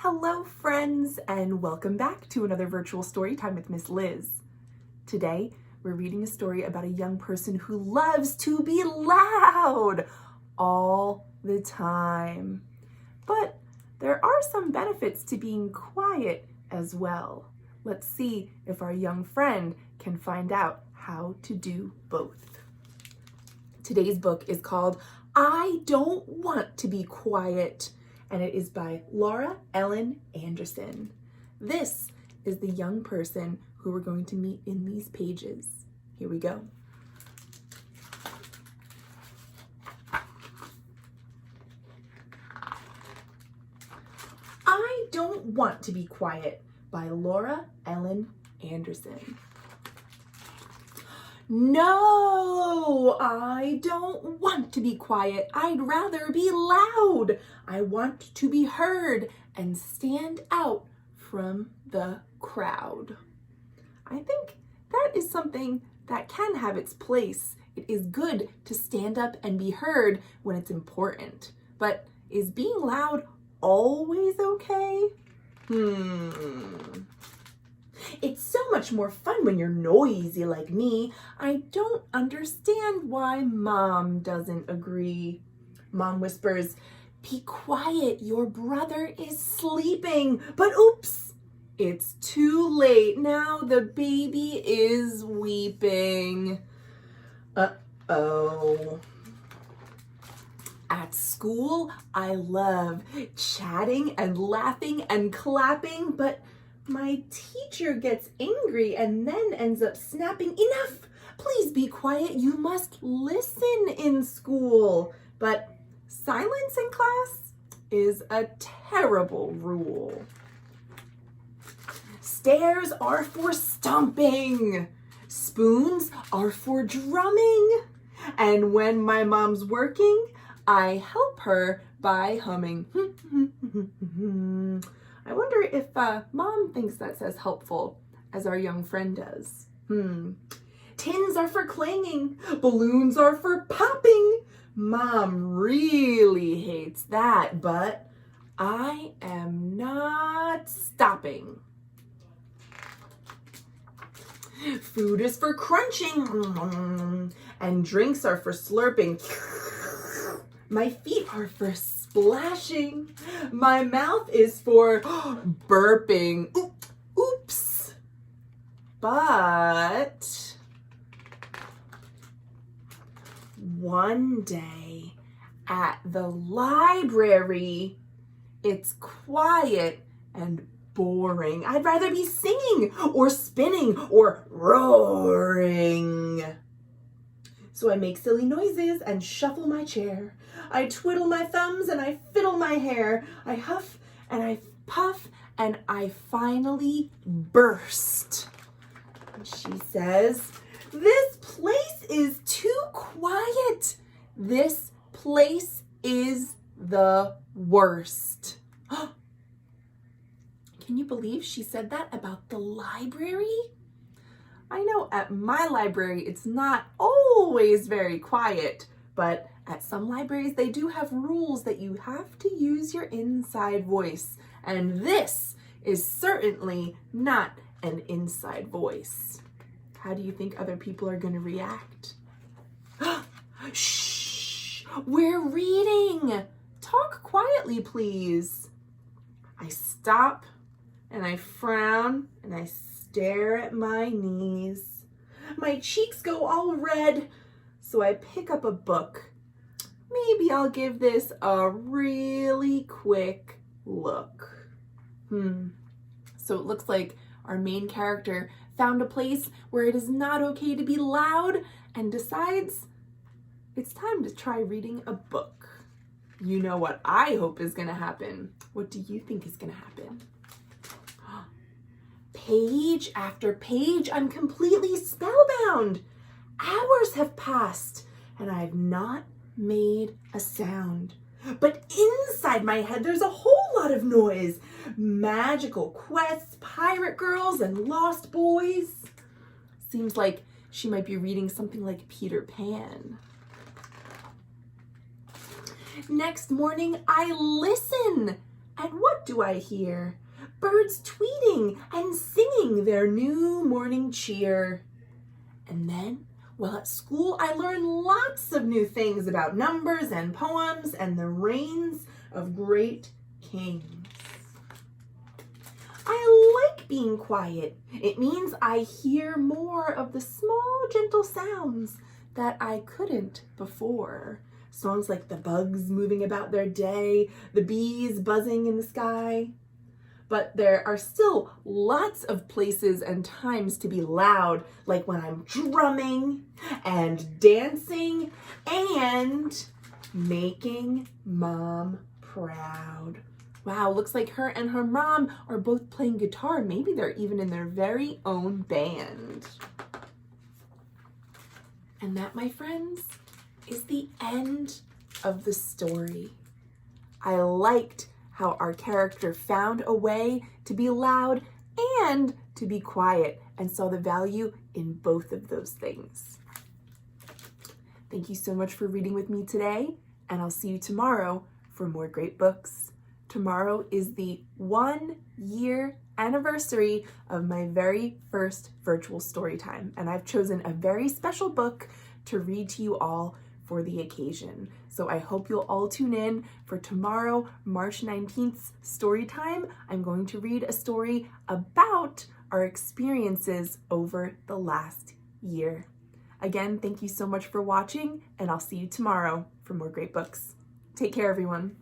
Hello friends, and welcome back to another virtual story time with Miss Liz. Today, we're reading a story about a young person who loves to be loud all the time. But there are some benefits to being quiet as well. Let's see if our young friend can find out how to do both. Today's book is called I Don't Want to Be Quiet, and it is by Laura Ellen Anderson. This is the young person who we're going to meet in these pages. Here we go. I Don't Want to Be Quiet by Laura Ellen Anderson. No, I don't want to be quiet. I'd rather be loud. I want to be heard and stand out from the crowd. I think that is something that can have its place. It is good to stand up and be heard when it's important. But is being loud always okay? It's so much more fun when you're noisy like me. I don't understand why Mom doesn't agree. Mom whispers, "Be quiet, your brother is sleeping." But oops, it's too late. Now the baby is weeping. Uh-oh. At school, I love chatting and laughing and clapping, but my teacher gets angry and then ends up snapping, "Enough! Please be quiet. You must listen in school." But silence in class is a terrible rule. Stairs are for stomping. Spoons are for drumming. And when my mom's working, I help her by humming. I wonder if Mom thinks that's as helpful as our young friend does. Tins are for clanging. Balloons are for popping. Mom really hates that, but I am not stopping. Food is for crunching, and drinks are for slurping. My feet are for splashing. My mouth is for burping. Oops. But one day at the library, it's quiet and boring. I'd rather be singing or spinning or roaring. So I make silly noises and shuffle my chair. I twiddle my thumbs and I fiddle my hair. I huff and I puff and I finally burst. And she says, "This place is too quiet. This place is the worst." Can you believe she said that about the library? I know at my library it's not always very quiet, but at some libraries they do have rules that you have to use your inside voice, and this is certainly not an inside voice. How do you think other people are going to react? Shh! We're reading! Talk quietly, please. I stop and I frown and I stare at my knees. My cheeks go all red, so I pick up a book. Maybe I'll give this a really quick look. So it looks like our main character found a place where it is not okay to be loud and decides it's time to try reading a book. You know what I hope is going to happen. What do you think is going to happen? Page after page, I'm completely spellbound. Hours have passed and I've not made a sound. But inside my head, there's a whole lot of noise. Magical quests, pirate girls, and lost boys. Seems like she might be reading something like Peter Pan. Next morning, I listen. And what do I hear? Birds tweeting and singing their new morning cheer. And then, well, at school, I learned lots of new things about numbers and poems and the reigns of great kings. I like being quiet. It means I hear more of the small, gentle sounds that I couldn't before. Songs like the bugs moving about their day, the bees buzzing in the sky. But there are still lots of places and times to be loud, like when I'm drumming and dancing and making Mom proud. Wow, looks like her and her mom are both playing guitar. Maybe they're even in their very own band. And that, my friends, is the end of the story. I liked how our character found a way to be loud and to be quiet and saw the value in both of those things. Thank you so much for reading with me today, and I'll see you tomorrow for more great books. Tomorrow is the 1-year anniversary of my very first virtual story time, and I've chosen a very special book to read to you all for the occasion. So I hope you'll all tune in for tomorrow, March 19th's story time. I'm going to read a story about our experiences over the last year. Again, thank you so much for watching, and I'll see you tomorrow for more great books. Take care, everyone.